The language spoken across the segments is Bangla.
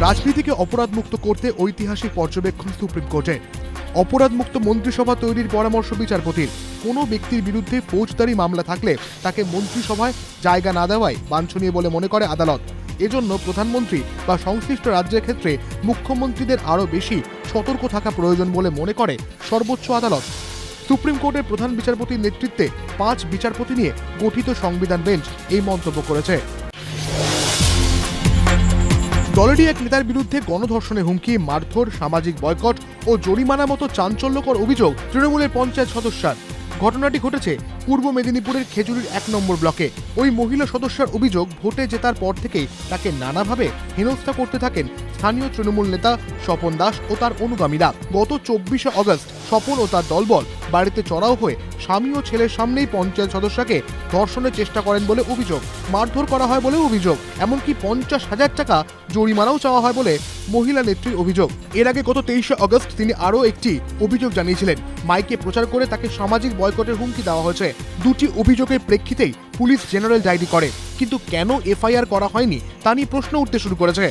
রাজনীতিকে অপরাধমুক্ত করতে ঐতিহাসিক পর্যবেক্ষণ সুপ্রিম কোর্টে। অপরাধমুক্ত মন্ত্রিসভা তৈরির পরামর্শ বিচারপতির। কোনো ব্যক্তির বিরুদ্ধে ফৌজদারি মামলা থাকলে তাকে মন্ত্রিসভায় জায়গা না দেওয়াই বাঞ্ছনীয় বলে মনে করে আদালত। এজন্য প্রধানমন্ত্রী বা সংশ্লিষ্ট রাজ্যের ক্ষেত্রে মুখ্যমন্ত্রীদের আরও বেশি সতর্ক থাকা প্রয়োজন বলে মনে করে সর্বোচ্চ আদালত। সুপ্রিম কোর্টের প্রধান বিচারপতির নেতৃত্বে 5 বিচারপতি নিয়ে গঠিত সংবিধান বেঞ্চ এই মন্তব্য করেছে। দলেরই এক নেতার বিরুদ্ধে গণধর্ষণের হুমকি, মারধর, সামাজিক বয়কট ও জরিমানা মতো চাঞ্চল্যকর অভিযোগ তৃণমূলের পঞ্চায়েত সদস্যার। ঘটনাটি ঘটেছে পূর্ব মেদিনীপুরের খেজুরির 1 নম্বর ব্লকে। ওই মহিলা সদস্যার অভিযোগ, ভোটে জেতার পর থেকেই তাকে নানাভাবে হেনস্থা করতে থাকেন স্থানীয় তৃণমূল নেতা স্বপন দাস ও তার অনুগামীরা। গত 24শে আগস্ট স্বপন ও তার দলবল বাড়িতে চড়াও হয়ে স্বামী ও ছেলের সামনেই পঞ্চায়েত সদস্যকে ধর্ষণের চেষ্টা করেন বলে অভিযোগ। মারধর করা হয় বলে অভিযোগ, এমনকি 50,000 টাকা জরিমানাও চাওয়া হয় বলে মহিলা নেত্রীর অভিযোগ। এর আগে গত 23শে আগস্ট তিনি আরও একটি অভিযোগ জানিয়েছিলেন। মাইকে প্রচার করে তাকে সামাজিক বয়কটের হুমকি দেওয়া হয়েছে। দুটি অভিযোগের প্রেক্ষিতেই পুলিশ জেনারেল ডায়েরি করে, কিন্তু কেন এফআইআর করা হয়নি তা নিয়ে প্রশ্ন উঠতে শুরু করেছে।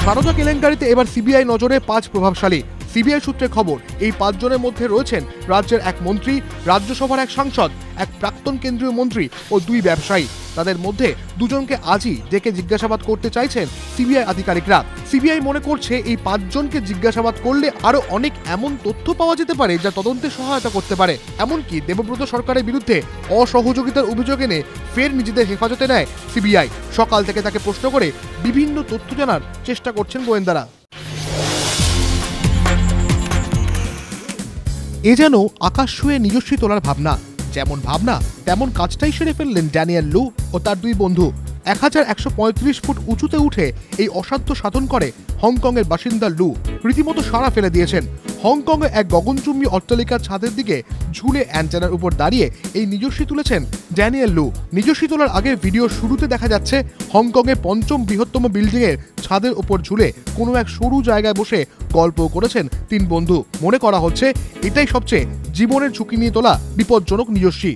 সারদা কেলেঙ্কারিতে এবার সিবিআই নজরে 5 প্রভাবশালী। সিবিআই সূত্রে খবর, এই 5 জনের মধ্যে রয়েছেন রাজ্যের এক মন্ত্রী, রাজ্যসভার এক সাংসদ, এক প্রাক্তন কেন্দ্রীয় মন্ত্রী ও 2 ব্যবসায়ী। তাদের মধ্যে 2 জনকে আজই ডেকে জিজ্ঞাসাবাদ করতে চাইছেন সিবিআই আধিকারিকরা। সিবিআই মনে করছে এই 5 জনকে জিজ্ঞাসাবাদ করলে আরো অনেক এমন তথ্য পাওয়া যেতে পারে যা তদন্তে সহায়তা করতে পারে। এমনকি দেবব্রত সরকারের বিরুদ্ধে অসহযোগিতার অভিযোগ এনে ফের নিজেদের হেফাজতে নেয় সিবিআই। সকাল থেকে তাকে প্রশ্ন করে বিভিন্ন তথ্য জানার চেষ্টা করছেন গোয়েন্দারা। এ যেন আকাশ ছুঁয়ে নিজস্বী তোলার ভাবনা। যেমন ভাবনা তেমন কাজটাই সেরে ফেললেন ড্যানিয়েল লু ও তার 2 বন্ধু। 1135 ফুট উঁচুতে উঠে এই অসাধ্য সাধন করে হংকংয়ের বাসিন্দা লু। রীতিমতো সাড়া ফেলে দিয়েছেন। হংকংয়ে এক গগনচুম্বী অট্টালিকার ছাদের দিকে ঝুলে অ্যান্টেনার উপর দাঁড়িয়ে এই নিজস্বী তুলেছেন ড্যানিয়েল লু। নিজস্বী তোলার আগে ভিডিও শুরুতে দেখা যাচ্ছে হংকংয়ের 5ম বৃহত্তম বিল্ডিংয়ের ছাদের উপর ঝুলে কোনো এক সরু জায়গায় বসে গল্প করেছেন 3 বন্ধু। মনে করা হচ্ছে এটাই সবচেয়ে জীবনের ঝুঁকি নিয়ে তোলা বিপজ্জনক নিজস্বী।